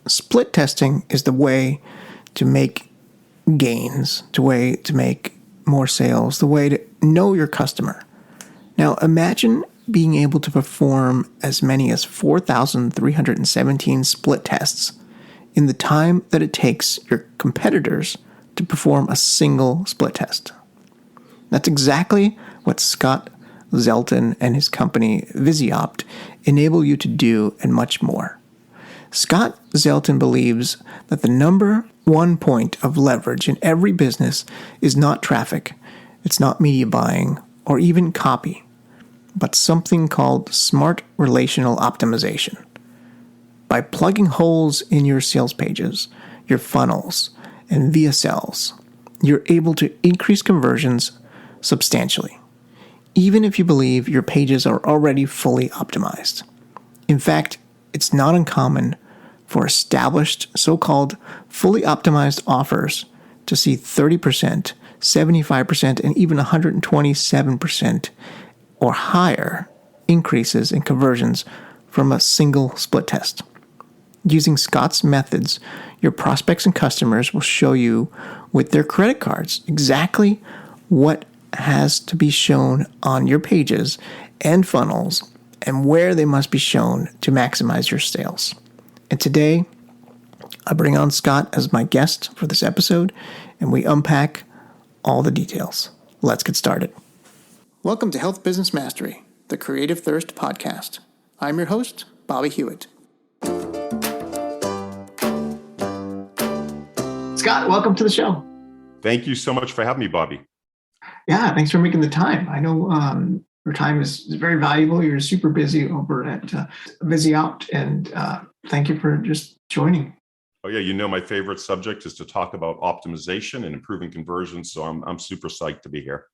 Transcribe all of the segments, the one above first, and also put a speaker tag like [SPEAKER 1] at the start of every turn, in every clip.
[SPEAKER 1] split testing is the way to make gains, the way to make more sales, the way to know your customer. Now, imagine being able to perform as many as 4,317 split tests in the time that it takes your competitors to perform a single split test. That's exactly what Scott Zetlan and his company Visiopt enable you to do, and much more. Scott Zetlan believes that the number one point of leverage in every business is not traffic, it's not media buying, or even copy, but something called smart relational optimization. By plugging holes in your sales pages, your funnels, and via cells, you're able to increase conversions substantially, even if you believe your pages are already fully optimized. In fact, it's not uncommon for established so-called fully optimized offers to see 30%, 75%, and even 127% or higher increases in conversions from a single split test. Using Scott's methods, your prospects and customers will show you with their credit cards exactly what has to be shown on your pages and funnels and where they must be shown to maximize your sales. And today, I bring on Scott as my guest for this episode, and we unpack all the details. Let's get started. Welcome to Health Business Mastery, the Creative Thirst podcast. I'm your host, Bobby Hewitt. Scott, welcome to the show.
[SPEAKER 2] Thank you so much for having me, Bobby.
[SPEAKER 1] Yeah, thanks for making the time. I know your time is very valuable. You're super busy over at Visiopt, and thank you for just joining.
[SPEAKER 2] Oh yeah, my favorite subject is to talk about optimization and improving conversions, so I'm super psyched to be here.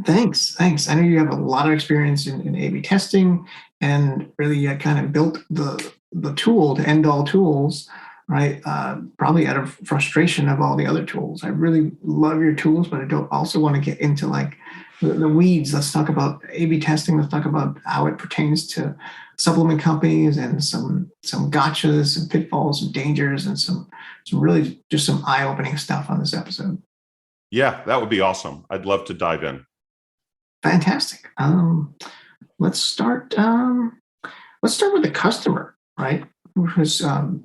[SPEAKER 1] Thanks. I know you have a lot of experience in A/B testing, and really kind of built the tool to end all tools, right? Probably out of frustration of all the other tools. I really love your tools, but I don't also want to get into like the weeds. Let's talk about A/B testing. Let's talk about how it pertains to supplement companies and some gotchas and pitfalls and dangers and some really just some eye-opening stuff on this episode.
[SPEAKER 2] Yeah, that would be awesome. I'd love to dive in.
[SPEAKER 1] Fantastic. Let's start with the customer, right? Because a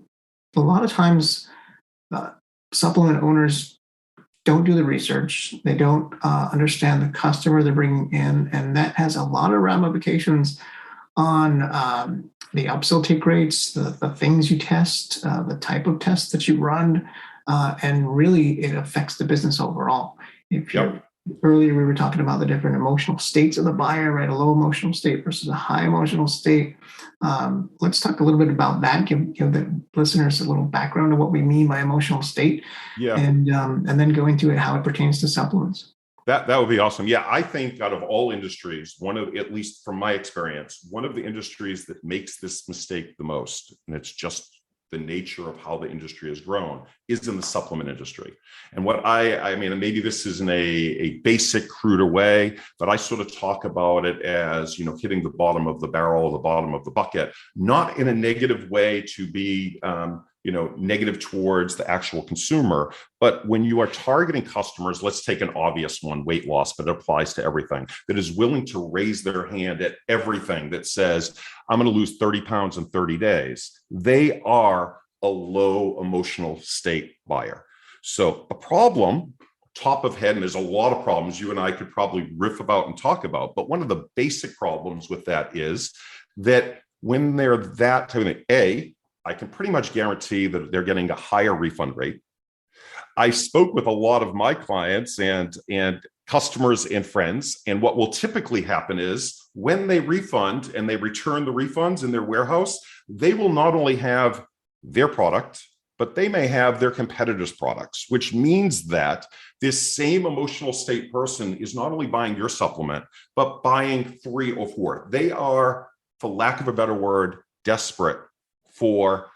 [SPEAKER 1] lot of times supplement owners don't do the research. They don't understand the customer they're bringing in, and that has a lot of ramifications on the upsell take rates, the things you test, the type of tests that you run, and really it affects the business overall. Earlier, we were talking about the different emotional states of the buyer, right? A low emotional state versus a high emotional state. Let's talk a little bit about that. Give the listeners a little background of what we mean by emotional state, and then go into it, how it pertains to supplements.
[SPEAKER 2] That would be awesome. Yeah, I think out of all industries, at least from my experience, one of the industries that makes this mistake the most, and it's just the nature of how the industry has grown, is in the supplement industry. And what I mean, maybe this isn't a basic, cruder way, but I sort of talk about it as, hitting the bottom of the barrel, the bottom of the bucket, not in a negative way to be, negative towards the actual consumer. But when you are targeting customers, let's take an obvious one, weight loss, but it applies to everything, that is willing to raise their hand at everything that says, I'm going to lose 30 pounds in 30 days. They are a low emotional state buyer. So a problem, top of head, and there's a lot of problems you and I could probably riff about and talk about, but one of the basic problems with that is that when they're that type of thing, I can pretty much guarantee that they're getting a higher refund rate. I spoke with a lot of my clients and customers and friends, and what will typically happen is when they refund and they return the refunds in their warehouse, they will not only have their product, but they may have their competitors' products, which means that this same emotional state person is not only buying your supplement, but buying 3 or 4. They are, for lack of a better word, desperate for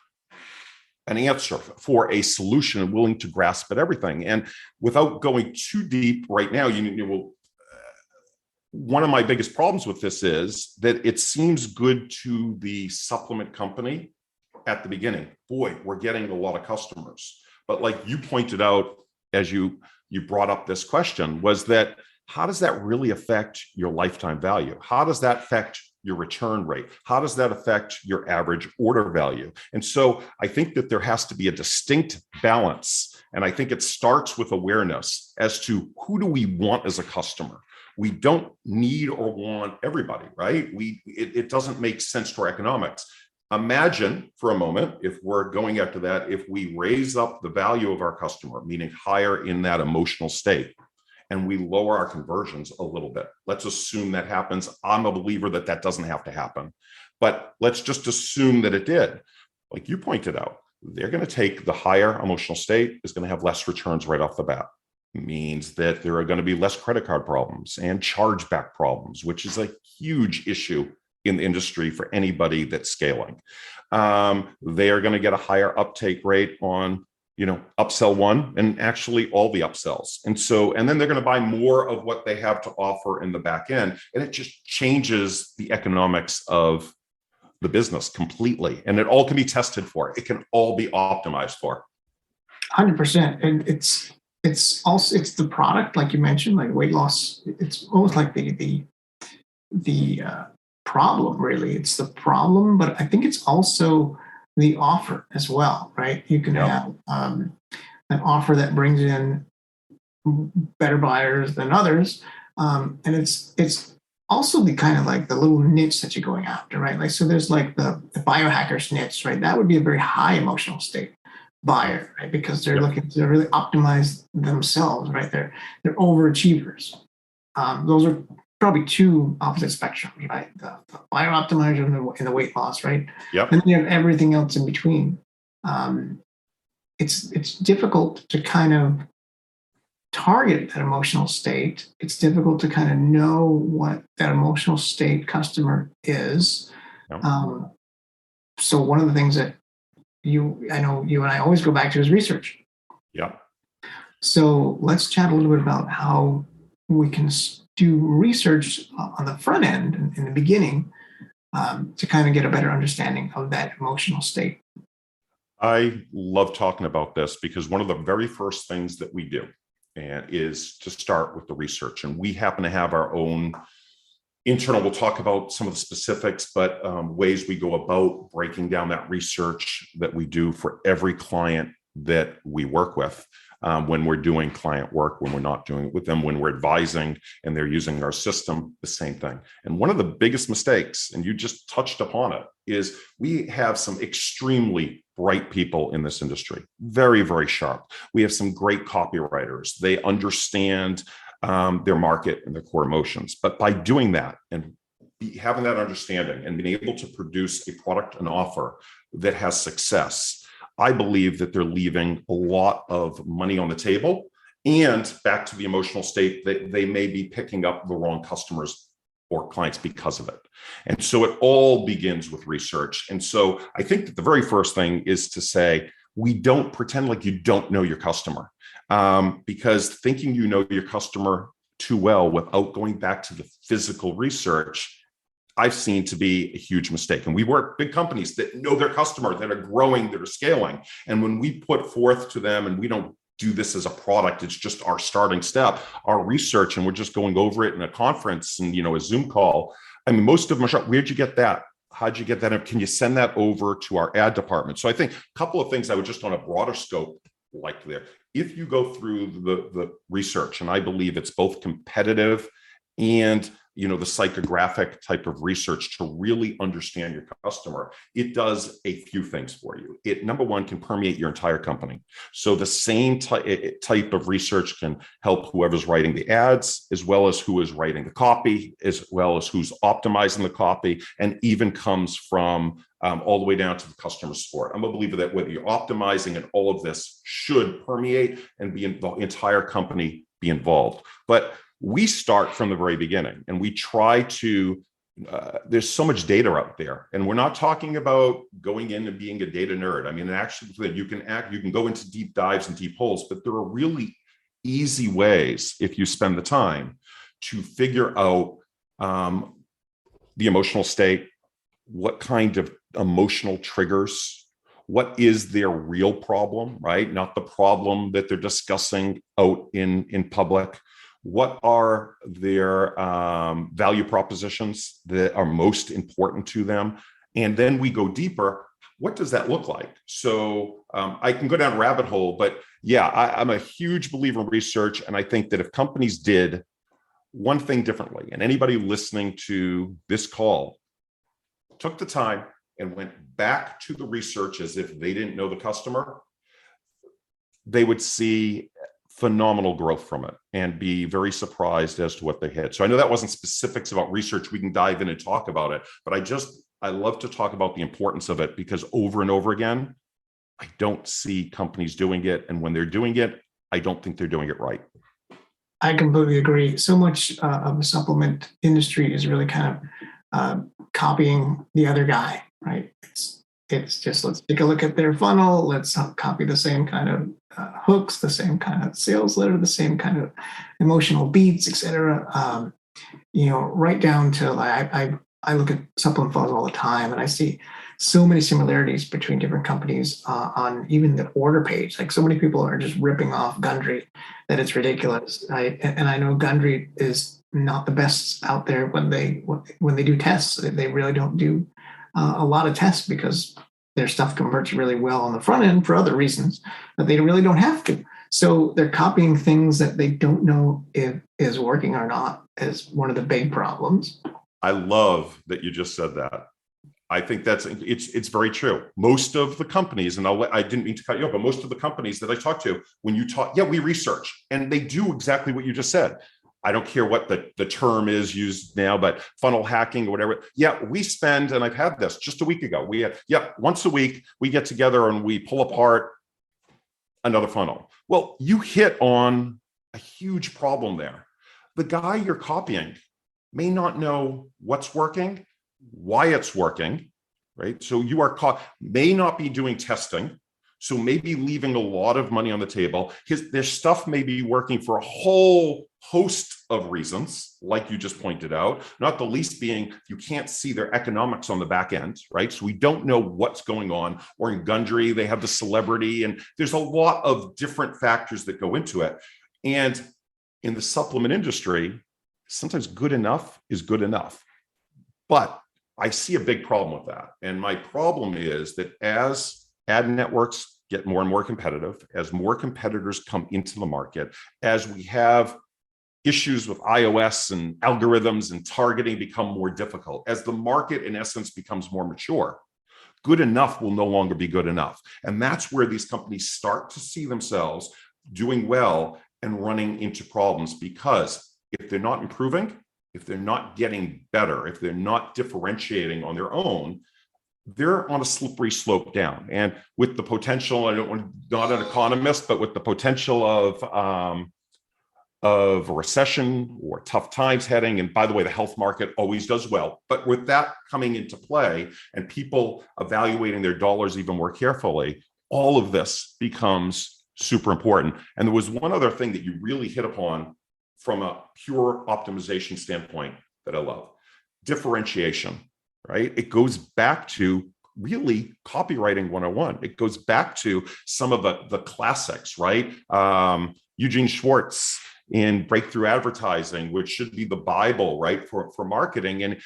[SPEAKER 2] an answer, for a solution, willing to grasp at everything. And without going too deep right now, one of my biggest problems with this is that it seems good to the supplement company at the beginning, boy, we're getting a lot of customers. But like you pointed out, as you brought up this question, was that how does that really affect your lifetime value? How does that affect your return rate? How does that affect your average order value? And so I think that there has to be a distinct balance. And I think it starts with awareness as to who do we want as a customer. We don't need or want everybody, right? It doesn't make sense to our economics. Imagine for a moment, if we're going after that, if we raise up the value of our customer, meaning higher in that emotional state, and we lower our conversions a little bit. Let's assume that happens. I'm a believer that that doesn't have to happen, but let's just assume that it did. Like you pointed out, they're going to take the higher emotional state is going to have less returns right off the bat. It means that there are going to be less credit card problems and chargeback problems, which is a huge issue in the industry for anybody that's scaling. They are going to get a higher uptake rate on upsell one and actually all the upsells. And then they're going to buy more of what they have to offer in the back end. And it just changes the economics of the business completely. And it all can be tested for. It can all be optimized for.
[SPEAKER 1] 100%. And it's the product, like you mentioned, like weight loss. It's almost like the problem, really. It's the problem, but I think it's also the offer as well, right? You can have an offer that brings in better buyers than others, and it's also the kind of like the little niche that you're going after, right? Like, so there's like the biohackers niche, right? That would be a very high emotional state buyer, right? Because they're looking to really optimize themselves, right? They're overachievers. Those are probably two opposite spectrums, right? The bio optimizer and the weight loss, right?
[SPEAKER 2] Yep.
[SPEAKER 1] And then you have everything else in between. It's difficult to kind of target that emotional state. It's difficult to kind of know what that emotional state customer is.
[SPEAKER 2] Yep.
[SPEAKER 1] So one of the things that I know you and I always go back to is research.
[SPEAKER 2] Yeah.
[SPEAKER 1] So let's chat a little bit about how we can do research on the front end in the beginning to kind of get a better understanding of that emotional state.
[SPEAKER 2] I love talking about this because one of the very first things that we do is to start with the research. And we happen to have our own internal, we'll talk about some of the specifics, but ways we go about breaking down that research that we do for every client that we work with. When we're doing client work, when we're not doing it with them, when we're advising and they're using our system, the same thing. And one of the biggest mistakes, and you just touched upon it, is we have some extremely bright people in this industry, very, very sharp. We have some great copywriters. They understand their market and their core emotions. But by doing that and having that understanding and being able to produce a product and offer that has success, I believe that they're leaving a lot of money on the table. And back to the emotional state, that they may be picking up the wrong customers or clients because of it. And so it all begins with research. And so I think that the very first thing is to say, we don't pretend like you don't know your customer, because thinking you know your customer too well without going back to the physical research, I've seen to be a huge mistake. And we work big companies that know their customer, that are growing, that are scaling. And when we put forth to them, and we don't do this as a product, it's just our starting step, our research, and we're just going over it in a conference and, a Zoom call. I mean, most of them are short. Where'd you get that? How'd you get that? Can you send that over to our ad department? So I think a couple of things I would just on a broader scope like there. If you go through the research, and I believe it's both competitive and the psychographic type of research to really understand your customer, it does a few things for you. It, number one, can permeate your entire company. So the same type of research can help whoever's writing the ads, as well as who is writing the copy, as well as who's optimizing the copy, and even comes from all the way down to the customer support. I'm a believer that whether you're optimizing, and all of this should permeate and be in the entire company be involved. But we start from the very beginning, and we try to, there's so much data out there, and we're not talking about going in and being a data nerd. I mean, actually, you can go into deep dives and deep holes, but there are really easy ways, if you spend the time, to figure out the emotional state, what kind of emotional triggers What is their real problem, right? Not the problem that they're discussing out in public. What are their value propositions that are most important to them? And then we go deeper. What does that look like? So I can go down a rabbit hole, but yeah, I'm a huge believer in research. And I think that if companies did one thing differently, and anybody listening to this call took the time and went back to the research as if they didn't know the customer, they would see phenomenal growth from it and be very surprised as to what they had. So I know that wasn't specifics about research. We can dive in and talk about it, but I love to talk about the importance of it, because over and over again, I don't see companies doing it. And when they're doing it, I don't think they're doing it right.
[SPEAKER 1] I completely agree. So much of the supplement industry is really kind of copying the other guy, right? It's just, let's take a look at their funnel. Let's copy the same kind of hooks, the same kind of sales letter, the same kind of emotional beats, etc. Right down to I look at supplement funnels all the time, and I see so many similarities between different companies on even the order page. Like, so many people are just ripping off Gundry that it's ridiculous. And I know Gundry is not the best out there when they do tests. They really don't do a lot of tests because their stuff converts really well on the front end for other reasons, but they really don't have to. So they're copying things that they don't know if is working or not, is one of the big problems.
[SPEAKER 2] I love that you just said that. I think it's very true. Most of the companies, and I didn't mean to cut you off, but most of the companies that I talk to, when you talk, we research, and they do exactly what you just said. I don't care what the term is used now, but funnel hacking or whatever. Yeah, we spend, and I've had this just a week ago. We had, once a week, we get together and we pull apart another funnel. Well, you hit on a huge problem there. The guy you're copying may not know what's working, why it's working, right? So you may not be doing testing. So maybe leaving a lot of money on the table. Their stuff may be working for a whole host of reasons, like you just pointed out, not the least being you can't see their economics on the back end, right? So we don't know what's going on. Or in Gundry, they have the celebrity, and there's a lot of different factors that go into it. And in the supplement industry, sometimes good enough is good enough. But I see a big problem with that. And my problem is that as ad networks get more and more competitive, as more competitors come into the market, as we have issues with iOS and algorithms and targeting become more difficult, as the market in essence becomes more mature, good enough will no longer be good enough. And that's where these companies start to see themselves doing well and running into problems, because if they're not improving, if they're not getting better, if they're not differentiating on their own, they're on a slippery slope down. And with the potential, not an economist, but with the potential of a recession or tough times heading, and by the way, the health market always does well, but with that coming into play and people evaluating their dollars even more carefully, all of this becomes super important. And there was one other thing that you really hit upon from a pure optimization standpoint that I love: differentiation. Right? It goes back to really copywriting 101. It goes back to some of the classics, right? Eugene Schwartz in breakthrough advertising, which should be the Bible, right, for marketing. And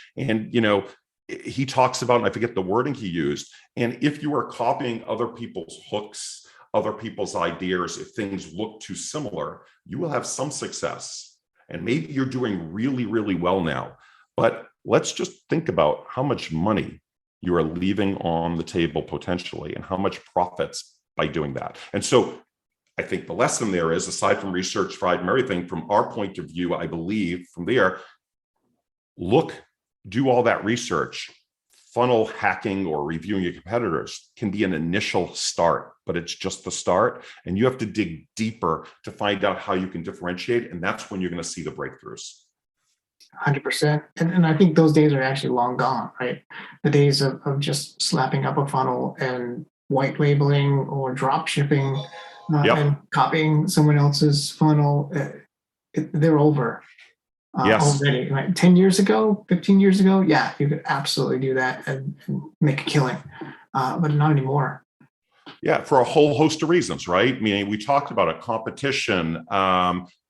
[SPEAKER 2] he talks about, and I forget the wording he used, and if you are copying other people's hooks, other people's ideas, if things look too similar, you will have some success. And maybe you're doing really, really well now. But let's just think about how much money you are leaving on the table potentially, and how much profits by doing that. And so I think the lesson there is, aside from research, fried and everything, from our point of view, I believe from there, do all that research. Funnel hacking or reviewing your competitors can be an initial start, but it's just the start. And you have to dig deeper to find out how you can differentiate. And that's when you're going to see the breakthroughs.
[SPEAKER 1] 100%. And I think those days are actually long gone, right? The days of just slapping up a funnel and white labeling or drop shipping and copying someone else's funnel, they're over already. Right? 10 years ago, 15 years ago, yeah, you could absolutely do that and make a killing, but not anymore.
[SPEAKER 2] Yeah, for a whole host of reasons, right? I mean, we talked about it: competition,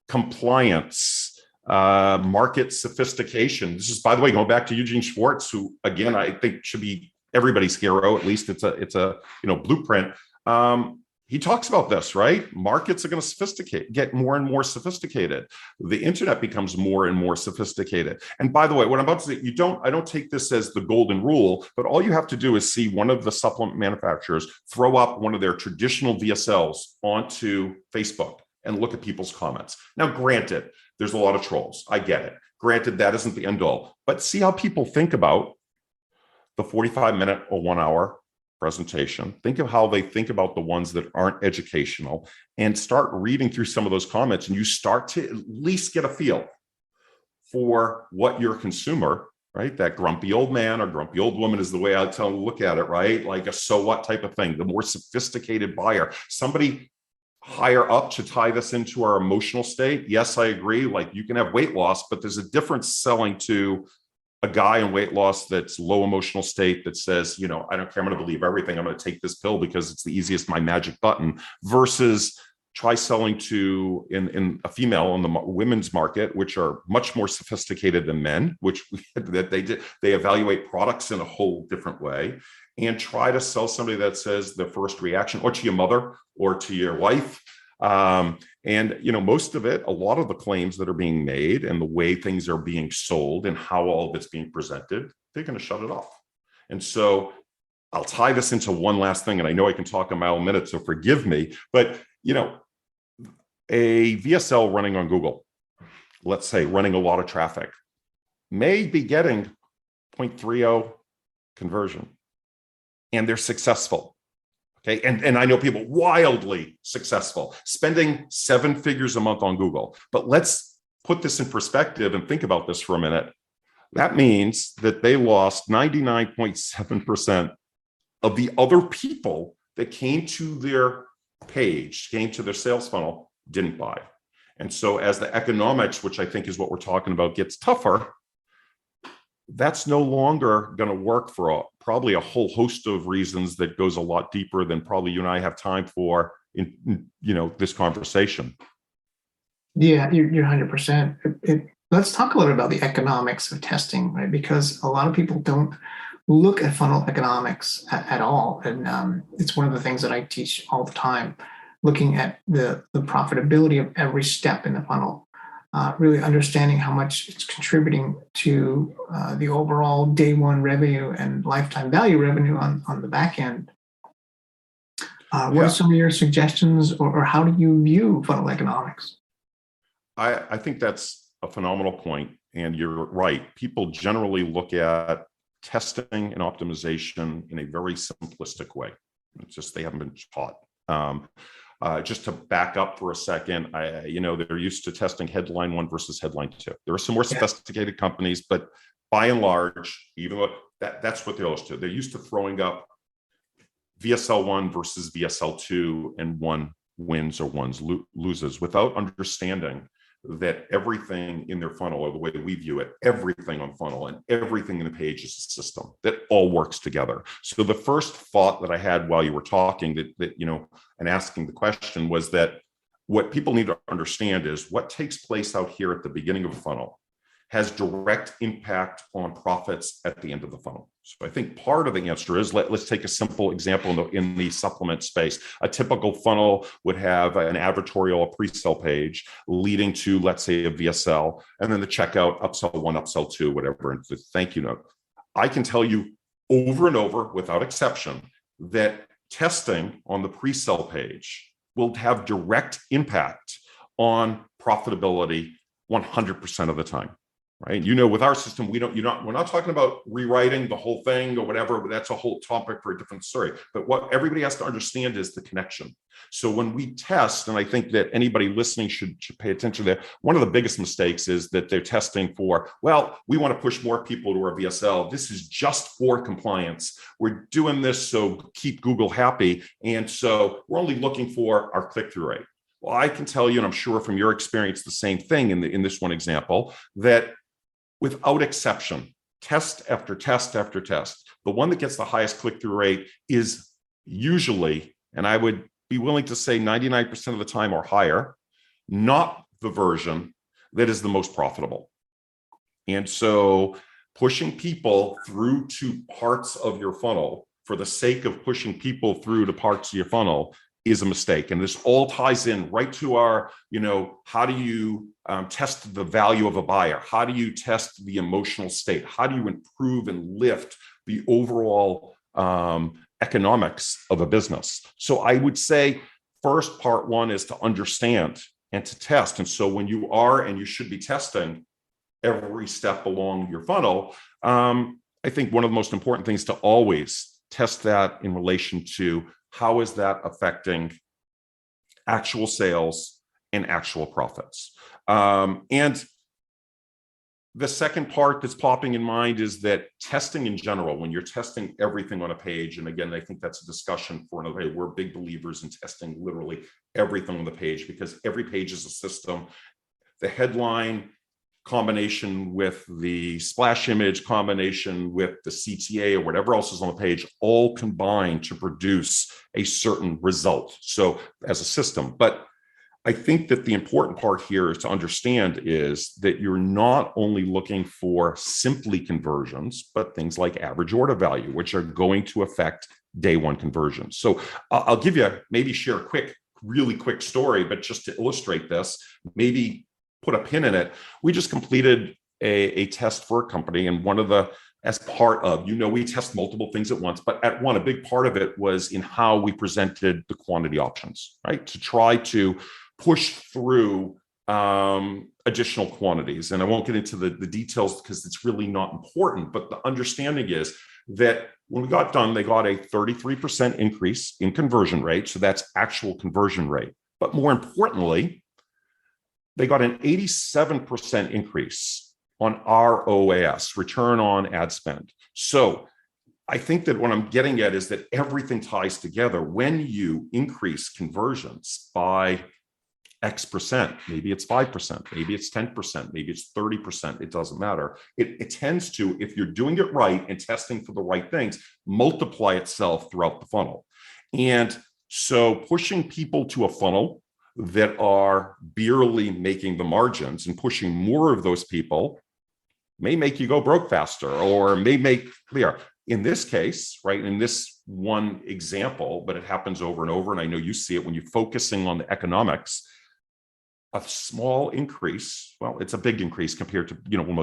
[SPEAKER 2] compliance, market sophistication. This is, by the way, going back to Eugene Schwartz, who again I think should be everybody's hero. At least it's a blueprint. He talks about this, right? Markets are going to get more and more sophisticated. The internet becomes more and more sophisticated. And by the way, what I'm about to say, I don't take this as the golden rule, but all you have to do is see one of the supplement manufacturers throw up one of their traditional VSLs onto Facebook and look at people's comments. Now, granted, there's a lot of trolls. I get it. Granted, that isn't the end all, but see how people think about the 45-minute or 1 hour presentation. Think of how they think about the ones that aren't educational, and start reading through some of those comments, and you start to at least get a feel for what your consumer, right? That grumpy old man or grumpy old woman is the way I tell them to look at it, right? Like a so what type of thing. The more sophisticated buyer, somebody higher up to tie this into our emotional state. Yes, I agree. Like you can have weight loss, but there's a difference selling to a guy in weight loss that's low emotional state that says, I don't care, I'm going to believe everything. I'm going to take this pill because it's the easiest, my magic button, versus try selling to in a female in the women's market, which are much more sophisticated than men, they evaluate products in a whole different way, and try to sell somebody that says the first reaction, or to your mother or to your wife. Most of it, a lot of the claims that are being made and the way things are being sold and how all of it's being presented, they're going to shut it off. And so I'll tie this into one last thing, and I know I can talk a mile a minute, so forgive me, but a VSL running on Google, let's say running a lot of traffic, may be getting 0.30 conversion, and they're successful. Okay. And I know people wildly successful, spending 7 figures a month on Google. But let's put this in perspective and think about this for a minute. That means that they lost 99.7% of the other people that came to their page, came to their sales funnel, didn't buy. And so as the economics, which I think is what we're talking about, gets tougher, that's no longer going to work for probably a whole host of reasons that goes a lot deeper than probably you and I have time for in this conversation.
[SPEAKER 1] Yeah, you're 100%. Let's talk a little about the economics of testing, right? Because a lot of people don't look at funnel economics at all. And it's one of the things that I teach all the time, looking at the profitability of every step in the funnel. Really understanding how much it's contributing to the overall day one revenue and lifetime value revenue on the back end. What are some of your suggestions, or how do you view funnel economics?
[SPEAKER 2] I think that's a phenomenal point, and you're right. People generally look at testing and optimization in a very simplistic way. It's just they haven't been taught. Just to back up for a second, they're used to testing headline 1 versus headline 2. There are some more sophisticated companies, but by and large, even though that's what they're used to. They're used to throwing up VSL 1 versus VSL 2, and one wins or one loses, without understanding that everything in their funnel, or the way that we view it, everything on funnel and everything in the page is a system that all works together. So the first thought that I had while you were talking and asking the question was that what people need to understand is what takes place out here at the beginning of a funnel has direct impact on profits at the end of the funnel. So I think part of the answer is, let's take a simple example in the supplement space. A typical funnel would have an advertorial, a pre-sale page leading to, let's say, a VSL, and then the checkout, upsell 1, upsell 2, whatever, and the thank you note. I can tell you over and over, without exception, that testing on the pre-sale page will have direct impact on profitability 100% of the time. Right. With our system, we're not talking about rewriting the whole thing or whatever, but that's a whole topic for a different story. But what everybody has to understand is the connection. So when we test, and I think that anybody listening should pay attention to that, one of the biggest mistakes is that they're testing for, well, we want to push more people to our VSL. This is just for compliance. We're doing this so keep Google happy. And so we're only looking for our click-through rate. Well, I can tell you, and I'm sure from your experience, the same thing in this one example, that without exception, test after test after test, the one that gets the highest click-through rate is usually, and I would be willing to say 99% of the time or higher, not the version that is the most profitable. And so pushing people through to parts of your funnel for the sake of pushing people through to parts of your funnel is a mistake. And this all ties in right to our, how do you test the value of a buyer? How do you test the emotional state? How do you improve and lift the overall economics of a business? So I would say first, part one is to understand and to test. And so when you are, and you should be testing every step along your funnel, I think one of the most important things to always test that in relation to how is that affecting actual sales and actual profits. And the second part that's popping in mind is that testing in general, when you're testing everything on a page, and again, I think that's a discussion for another day. We're big believers in testing literally everything on the page because every page is a system. The headline combination with the splash image, combination with the CTA or whatever else is on the page, all combine to produce a certain result. So as a system, but I think that the important part here is to understand is that you're not only looking for simply conversions, but things like average order value, which are going to affect day one conversions. So I'll give you, maybe share a really quick story, but just to illustrate this, maybe put a pin in it. We just completed a test for a company, and as part of, we test multiple things at once, but a big part of it was in how we presented the quantity options, right? To try to push through additional quantities. And I won't get into the details because it's really not important, but the understanding is that when we got done, they got a 33% increase in conversion rate. So that's actual conversion rate. But more importantly, they got an 87% increase on ROAS, return on ad spend. So I think that what I'm getting at is that everything ties together. When you increase conversions by X percent, maybe it's 5%, maybe it's 10%, maybe it's 30%, it doesn't matter. It tends to, if you're doing it right and testing for the right things, multiply itself throughout the funnel. And so pushing people to a funnel that are barely making the margins and pushing more of those people may make you go broke faster or may make clear. In this case, right, in this one example, but it happens over and over, and I know you see it when you're focusing on the economics, a small increase, well, it's a big increase compared to,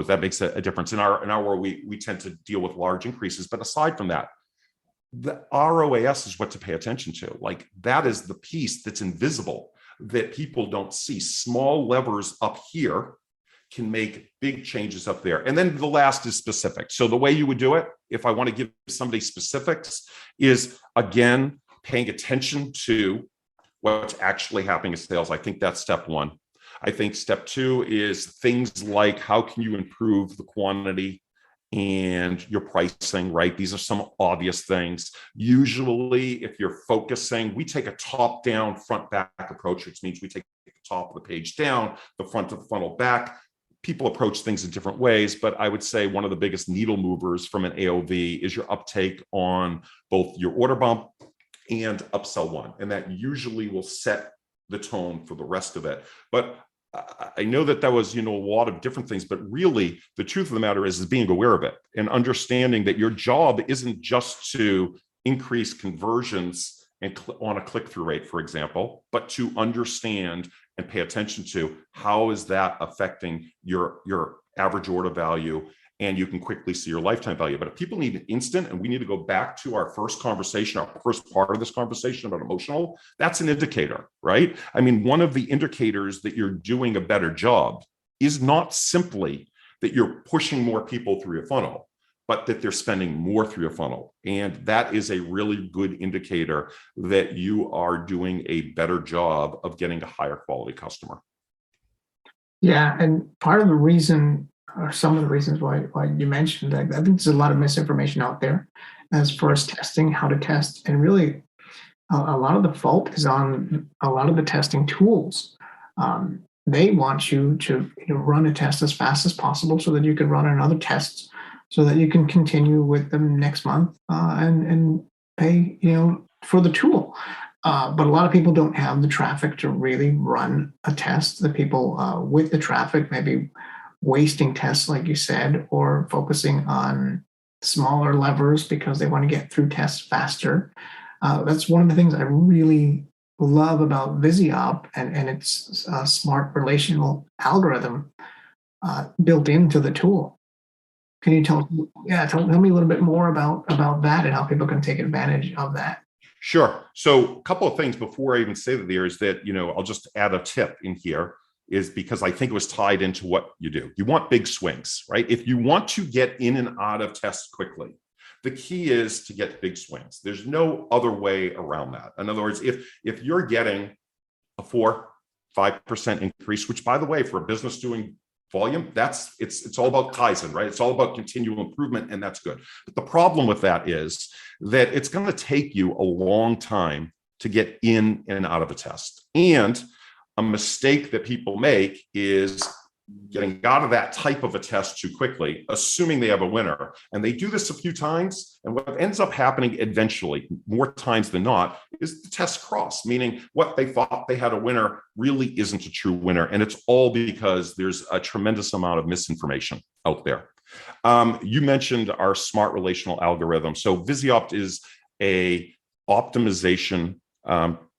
[SPEAKER 2] that makes a difference. In our world, we tend to deal with large increases, but aside from that, the ROAS is what to pay attention to. Like that is the piece that's invisible that people don't see. Small levers up here can make big changes up there. And then the last is specific. So the way you would do it, if I want to give somebody specifics, is again, paying attention to what's actually happening in sales. I think that's step one. I think step two is things like how can you improve the quantity and your pricing, right? These are some obvious things. Usually, if you're focusing, we take a top-down, front-back approach, which means we take the top of the page down, the front of the funnel back. People approach things in different ways, but I would say one of the biggest needle movers from an AOV is your uptake on both your order bump and upsell one. And that usually will set the tone for the rest of it. But I know that was, a lot of different things, but really the truth of the matter is being aware of it and understanding that your job isn't just to increase conversions and on a click-through rate, for example, but to understand and pay attention to how is that affecting your average order value, and you can quickly see your lifetime value. But if people need an instant, and we need to go back to our first conversation, our first part of this conversation about emotional, that's an indicator, right? I mean, one of the indicators that you're doing a better job is not simply that you're pushing more people through your funnel, but that they're spending more through your funnel. And that is a really good indicator that you are doing a better job of getting a higher quality customer.
[SPEAKER 1] Yeah, and part of the reason, or some of the reasons why you mentioned that, I think there's a lot of misinformation out there as far as testing, how to test, and really a lot of the fault is on a lot of the testing tools. They want you to run a test as fast as possible so that you can run another test so that you can continue with them next month and pay for the tool. But a lot of people don't have the traffic to really run a test. The people with the traffic maybe wasting tests, like you said, or focusing on smaller levers because they want to get through tests faster. That's one of the things I really love about Visiopt and its smart relational algorithm built into the tool. Can you tell me a little bit more about that and how people can take advantage of that?
[SPEAKER 2] Sure. So a couple of things before I even say that there is that, I'll just add a tip in here, is because I think it was tied into what you do. You want big swings, right? If you want to get in and out of tests quickly, the key is to get big swings. There's no other way around that. In other words, if you're getting a 4-5% increase, which by the way, for a business doing volume, it's all about Kaizen, right? It's all about continual improvement, and that's good. But the problem with that is that it's going to take you a long time to get in and out of a test. And a mistake that people make is getting out of that type of a test too quickly, assuming they have a winner. And they do this a few times. And what ends up happening eventually, more times than not, is the test cross, meaning what they thought they had a winner really isn't a true winner. And it's all because there's a tremendous amount of misinformation out there. You mentioned our smart relational algorithm. So Visiopt is a optimization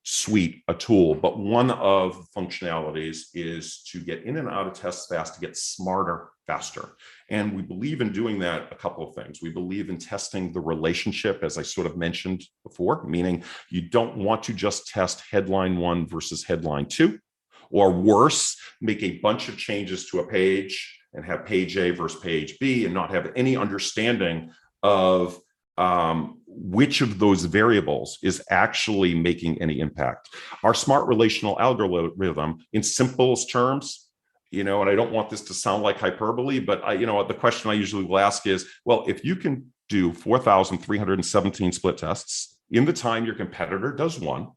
[SPEAKER 2] suite, a tool, but one of the functionalities is to get in and out of tests fast, to get smarter faster. And we believe in doing that a couple of things. We believe in testing the relationship, as I sort of mentioned before, meaning you don't want to just test headline 1 versus headline 2, or worse, make a bunch of changes to a page and have page A versus page B and not have any understanding of which of those variables is actually making any impact. Our smart relational algorithm, in simplest terms, and I don't want this to sound like hyperbole, but the question I usually will ask is, well, if you can do 4,317 split tests in the time your competitor does one,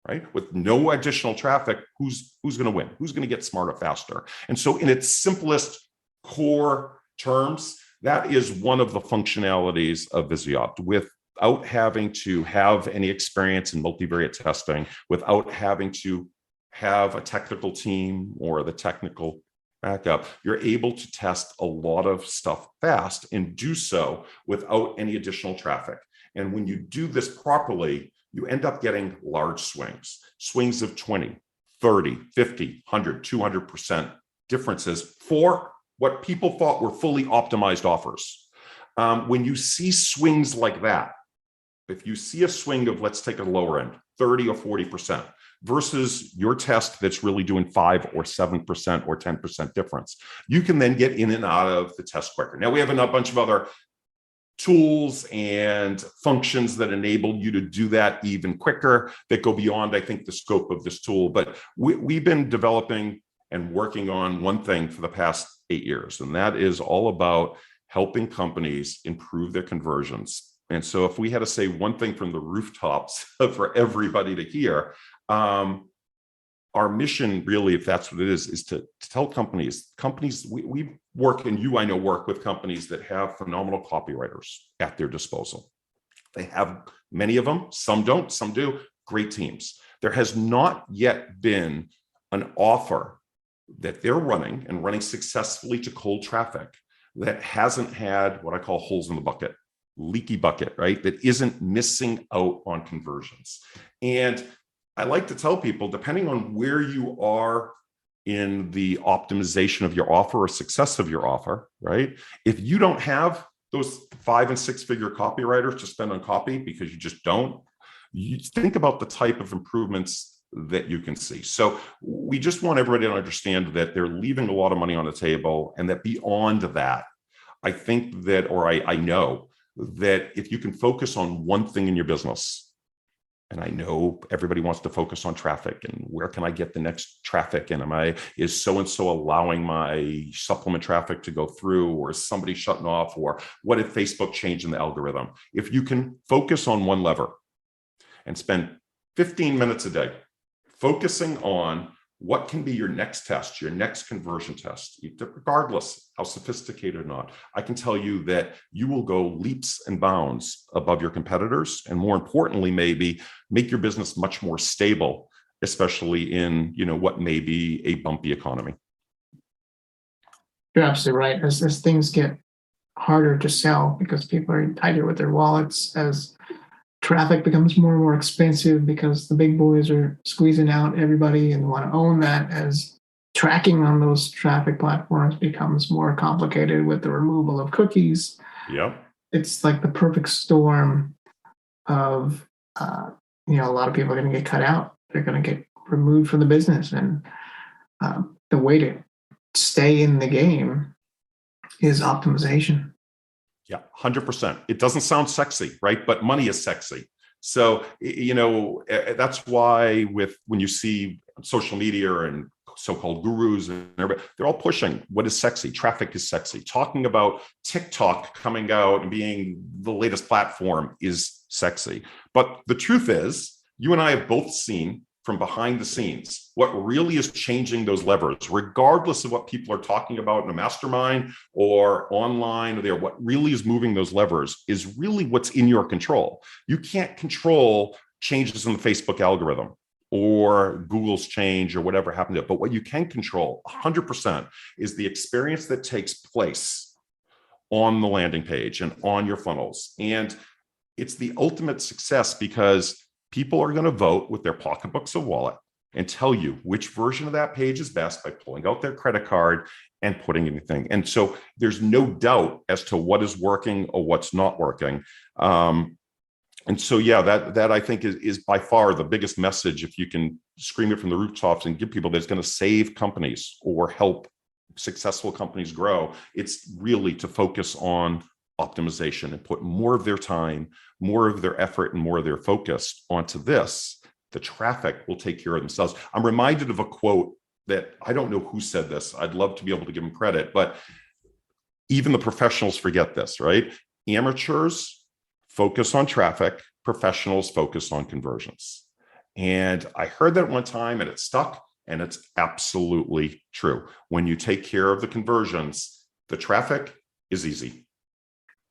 [SPEAKER 2] right, with no additional traffic, who's going to win? Who's going to get smarter faster? And so in its simplest core terms, that is one of the functionalities of Visiopt, without having to have any experience in multivariate testing, without having to have a technical team or the technical backup. You're able to test a lot of stuff fast and do so without any additional traffic. And when you do this properly, you end up getting large swings of 20, 30, 50, 100, 200% differences for what people thought were fully optimized offers. When you see swings like that, if you see a swing of, let's take a lower end, 30 or 40%, versus your test that's really doing 5 or 7% or 10% difference, you can then get in and out of the test quicker. Now, we have a bunch of other tools and functions that enable you to do that even quicker, that go beyond, I think, the scope of this tool. But we've been developing and working on one thing for the past 8 years, and that is all about helping companies improve their conversions. And so if we had to say one thing from the rooftops for everybody to hear, our mission really, if that's what it is to tell companies, we work, and I know, work with companies that have phenomenal copywriters at their disposal. They have many of them, some don't, some do, great teams. There has not yet been an offer that they're running successfully to cold traffic that hasn't had what I call holes in the bucket, leaky bucket, right? That isn't missing out on conversions. And I like to tell people, depending on where you are in the optimization of your offer or success of your offer, right? If you don't have those 5- and 6-figure copywriters to spend on copy because you just don't, you think about the type of improvements that you can see. So we just want everybody to understand that they're leaving a lot of money on the table, and that beyond that, I think that, or I know that if you can focus on one thing in your business, and I know everybody wants to focus on traffic and where can I get the next traffic, and is so-and-so allowing my supplement traffic to go through, or is somebody shutting off, or what if Facebook changing the algorithm? If you can focus on one lever and spend 15 minutes a day focusing on what can be your next test, your next conversion test, regardless how sophisticated or not. I can tell you that you will go leaps and bounds above your competitors, and more importantly, maybe make your business much more stable, especially in what may be a bumpy economy.
[SPEAKER 1] You're absolutely right. As things get harder to sell because people are tighter with their wallets, as traffic becomes more and more expensive because the big boys are squeezing out everybody and want to own that, as tracking on those traffic platforms becomes more complicated with the removal of cookies.
[SPEAKER 2] Yep.
[SPEAKER 1] It's like the perfect storm of, a lot of people are going to get cut out. They're going to get removed from the business. And the way to stay in the game is optimization.
[SPEAKER 2] Yeah, 100%. It doesn't sound sexy, right? But money is sexy. So, that's why when you see social media and so-called gurus and everybody, they're all pushing what is sexy. Traffic is sexy. Talking about TikTok coming out and being the latest platform is sexy. But the truth is, you and I have both seen from behind the scenes what really is changing those levers, regardless of what people are talking about in a mastermind or online or there. What really is moving those levers is really what's in your control. You can't control changes in the Facebook algorithm or Google's change or whatever happened to it. But what you can control 100% is the experience that takes place on the landing page and on your funnels. And it's the ultimate success because people are going to vote with their pocketbooks or wallet and tell you which version of that page is best by pulling out their credit card and putting anything. And so there's no doubt as to what is working or what's not working. And so, yeah, that I think is by far the biggest message. If you can scream it from the rooftops and give people that's going to save companies or help successful companies grow, it's really to focus on optimization and put more of their time, more of their effort, and more of their focus onto this. The traffic will take care of themselves. I'm reminded of a quote that I don't know who said this. I'd love to be able to give them credit, but even the professionals forget this, right? Amateurs focus on traffic, professionals focus on conversions. And I heard that one time and it stuck, and it's absolutely true. When you take care of the conversions, the traffic is easy.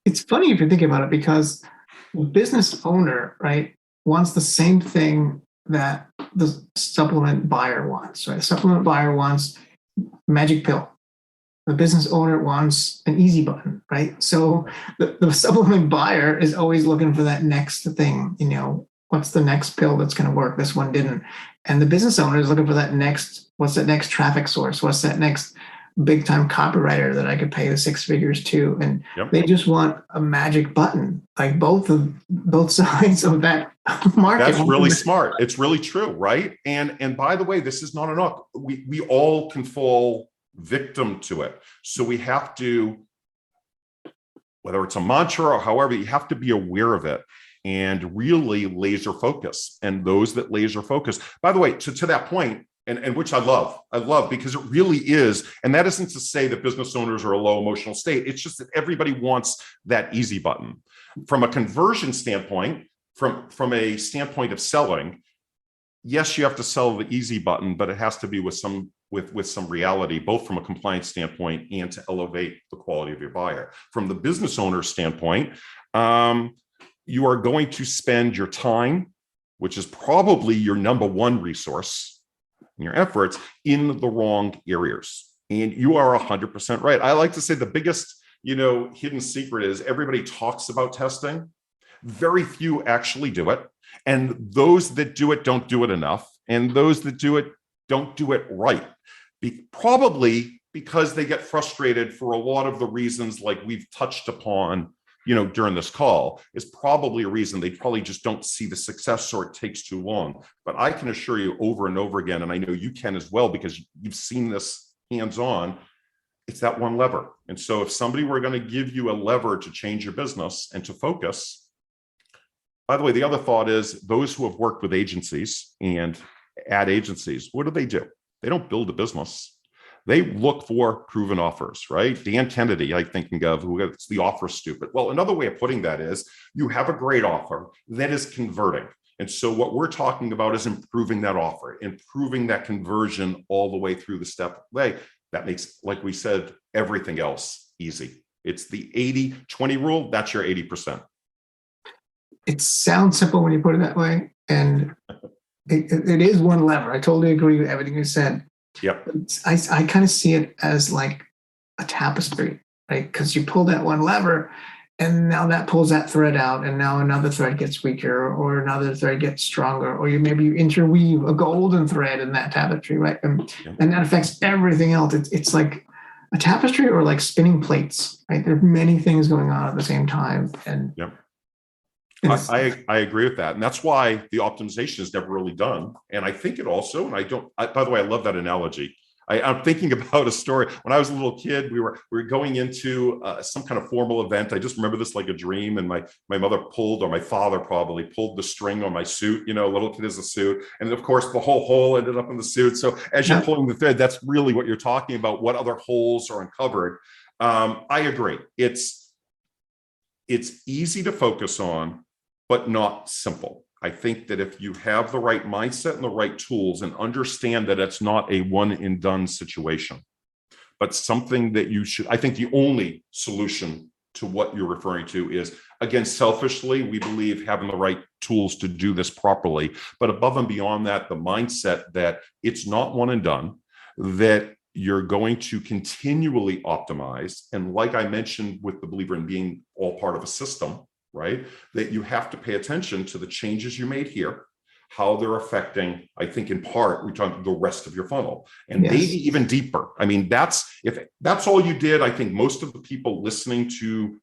[SPEAKER 1] It's funny if you think about it, because the business owner, right, wants the same thing that the supplement buyer wants, right? The supplement buyer wants magic pill. The business owner wants an easy button, right? So the supplement buyer is always looking for that next thing, what's the next pill that's going to work? This one didn't. And the business owner is looking for what's that next traffic source? What's that next big time copywriter that I could pay the six figures to? And They just want a magic button, like both sides of that market.
[SPEAKER 2] That's really smart. It's really true, right? And by the way, this is not enough. We all can fall victim to it. So we have to, whether it's a mantra or however, you have to be aware of it and really laser focus. And those that laser focus, by the way, to that point, and which I love because it really is. And that isn't to say that business owners are a low emotional state. It's just that everybody wants that easy button. From a conversion standpoint, from a standpoint of selling, yes, you have to sell the easy button, but it has to be with some reality, both from a compliance standpoint and to elevate the quality of your buyer. From the business owner standpoint, you are going to spend your time, which is probably your number one resource in your efforts, in the wrong areas. And you are 100% right. I like to say the biggest, hidden secret is everybody talks about testing. Very few actually do it. And those that do it don't do it enough. And those that do it don't do it right. Probably because they get frustrated for a lot of the reasons like we've touched upon, during this call, is probably a reason. They probably just don't see the success, or it takes too long. But I can assure you over and over again, and I know you can as well because you've seen this hands-on, it's that one lever. And so if somebody were going to give you a lever to change your business and to focus, by the way, the other thought is those who have worked with agencies and ad agencies, what do? They don't build a business. They look for proven offers, right? Dan Kennedy, I thinking of, it's the offer stupid. Well, another way of putting that is you have a great offer that is converting. And so what we're talking about is improving that offer, improving that conversion all the way through the step way. That makes, like we said, everything else easy. It's the 80-20 rule. That's your 80%.
[SPEAKER 1] It sounds simple when you put it that way. And it is one lever. I totally agree with everything you said.
[SPEAKER 2] Yep.
[SPEAKER 1] I kind of see it as like a tapestry, right? Because you pull that one lever, and now that pulls that thread out, and now another thread gets weaker, or another thread gets stronger, or maybe you interweave a golden thread in that tapestry, right? And that affects everything else. It's like a tapestry, or like spinning plates, right? There are many things going on at the same time, and
[SPEAKER 2] yep. I agree with that. And that's why the optimization is never really done. And I think it also, and by the way, I love that analogy. I'm thinking about a story. When I was a little kid, we were going into some kind of formal event. I just remember this like a dream. And my mother pulled, or my father probably pulled the string on my suit. A little kid is a suit. And of course, the whole hole ended up in the suit. So as you're pulling the thread, that's really what you're talking about. What other holes are uncovered? I agree. It's easy to focus on, but not simple. I think that if you have the right mindset and the right tools, and understand that it's not a one and done situation, but something that you should, I think the only solution to what you're referring to is, again, selfishly, we believe having the right tools to do this properly, but above and beyond that, the mindset that it's not one and done, that you're going to continually optimize. And like I mentioned, with the believer in being all part of a system, right? That you have to pay attention to the changes you made here, how they're affecting, I think in part, we talk the rest of your funnel, and maybe even deeper. I mean, if that's all you did, I think most of the people listening to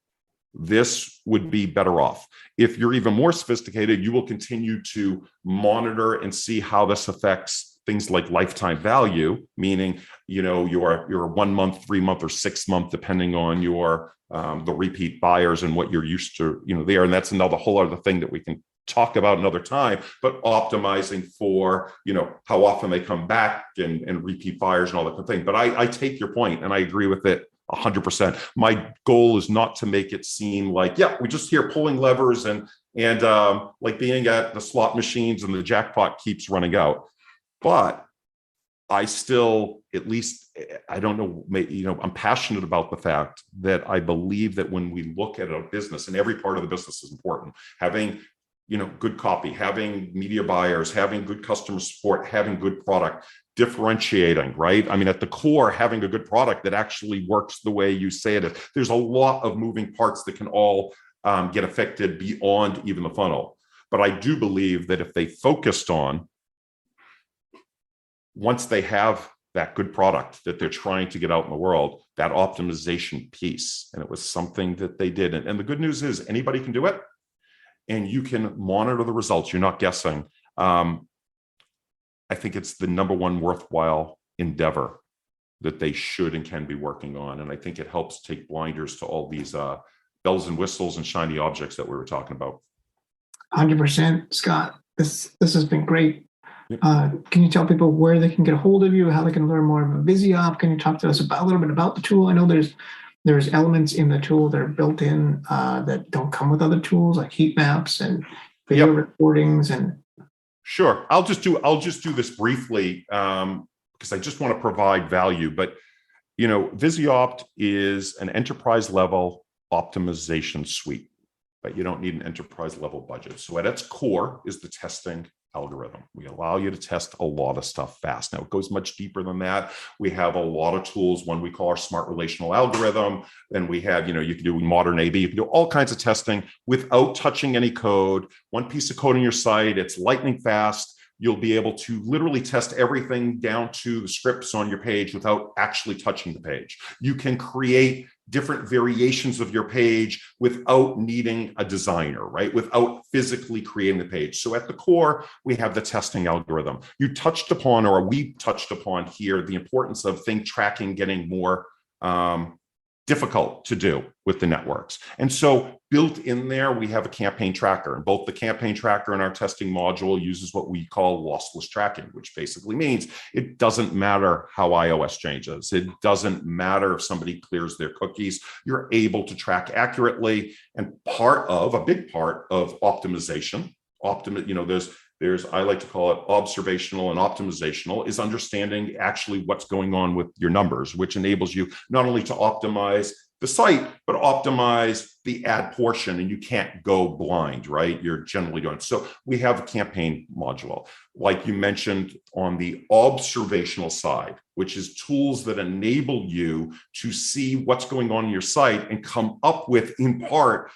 [SPEAKER 2] this would be better off. If you're even more sophisticated, you will continue to monitor and see how this affects things like lifetime value, meaning, your 1 month, 3 month, or 6 month, depending on your the repeat buyers and what you're used to, there. And that's another whole other thing that we can talk about another time, but optimizing for, how often they come back and repeat buyers and all that kind of thing. But I take your point, and I agree with it 100%. My goal is not to make it seem like, we just here pulling levers and like being at the slot machines and the jackpot keeps running out. But I still, at least, I don't know, I'm passionate about the fact that I believe that when we look at a business, and every part of the business is important, having, good copy, having media buyers, having good customer support, having good product, differentiating, right? I mean, at the core, having a good product that actually works the way you say it is. There's a lot of moving parts that can all get affected beyond even the funnel. But I do believe that if they focused on, once they have that good product that they're trying to get out in the world, that optimization piece, and it was something that they did. And the good news is anybody can do it, and you can monitor the results. You're not guessing. I think it's the number one worthwhile endeavor that they should and can be working on. And I think it helps take blinders to all these bells and whistles and shiny objects that we were talking about.
[SPEAKER 1] 100%, Scott. This has been great.
[SPEAKER 2] Yep.
[SPEAKER 1] Can you tell people where they can get a hold of you, how they can learn more about Visiopt? Can you talk to us a little bit about the tool? I know there's elements in the tool that are built in that don't come with other tools, like heat maps and video recordings. And
[SPEAKER 2] sure, I'll just do this briefly because I just want to provide value. But Visiopt is an enterprise level optimization suite, but you don't need an enterprise level budget. So at its core is the testing algorithm. We allow you to test a lot of stuff fast. Now it goes much deeper than that. We have a lot of tools, one we call our smart relational algorithm. Then we have, you can do modern A/B, you can do all kinds of testing without touching any code. One piece of code on your site, it's lightning fast. You'll be able to literally test everything down to the scripts on your page without actually touching the page. You can create different variations of your page without needing a designer, right? Without physically creating the page. So at the core, we have the testing algorithm. You touched upon, or we touched upon here, the importance of thing tracking getting more difficult to do with the networks. And so built in there, we have a campaign tracker, and both the campaign tracker and our testing module uses what we call lossless tracking, which basically means it doesn't matter how iOS changes. It doesn't matter if somebody clears their cookies. You're able to track accurately. And a big part of optimization there's I like to call it observational and optimizational, is understanding actually what's going on with your numbers, which enables you not only to optimize the site, but optimize the ad portion, and you can't go blind, right? You're generally doing. So we have a campaign module, like you mentioned, on the observational side, which is tools that enable you to see what's going on in your site and come up with, in part,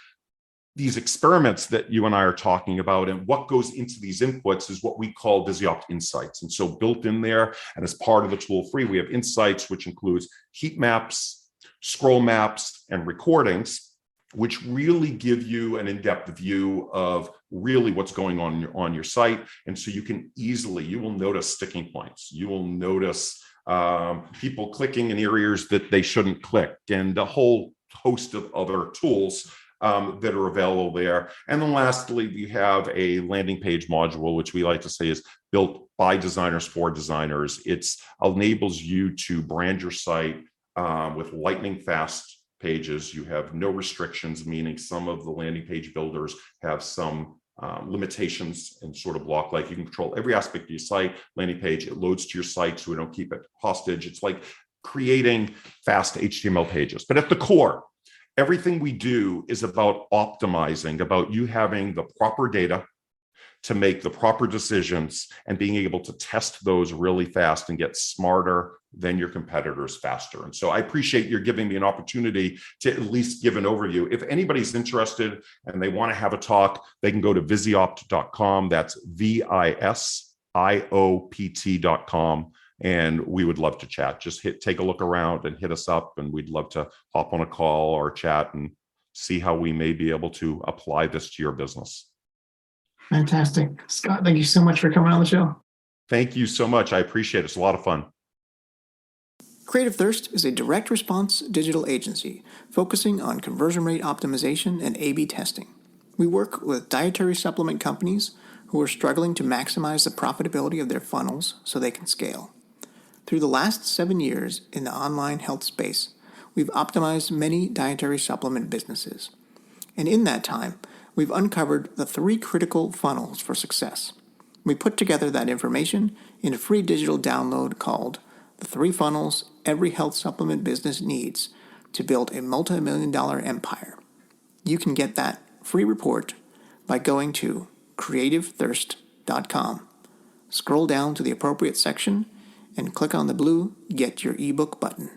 [SPEAKER 2] these experiments that you and I are talking about. And what goes into these inputs is what we call Visiopt Insights. And so built in there, and as part of the tool free, we have Insights, which includes heat maps, scroll maps, and recordings, which really give you an in-depth view of really what's going on your site. And so you will notice sticking points. You will notice people clicking in areas that they shouldn't click, and a whole host of other tools that are available there. And then lastly, we have a landing page module, which we like to say is built by designers for designers. It enables you to brand your site with lightning fast pages. You have no restrictions, meaning some of the landing page builders have some limitations and sort of block, like you can control every aspect of your site. Landing page, it loads to your site so we don't keep it hostage. It's like creating fast HTML pages. But at the core, everything we do is about optimizing, about you having the proper data to make the proper decisions and being able to test those really fast and get smarter than your competitors faster. And so I appreciate you giving me an opportunity to at least give an overview. If anybody's interested and they want to have a talk, they can go to visiopt.com. That's VISIOPT.com. And we would love to chat. Just take a look around and hit us up, and we'd love to hop on a call or chat and see how we may be able to apply this to your business.
[SPEAKER 3] Fantastic. Scott, thank you so much for coming on the show.
[SPEAKER 2] Thank you so much. I appreciate it. It's a lot of fun.
[SPEAKER 1] Creative Thirst is a direct response digital agency focusing on conversion rate optimization and A/B testing. We work with dietary supplement companies who are struggling to maximize the profitability of their funnels so they can scale. Through the last 7 years in the online health space, we've optimized many dietary supplement businesses. And in that time, we've uncovered the 3 critical funnels for success. We put together that information in a free digital download called The 3 Funnels Every Health Supplement Business Needs to Build a Multi-million-dollar Empire. You can get that free report by going to creativethirst.com. Scroll down to the appropriate section and click on the blue Get Your ebook button.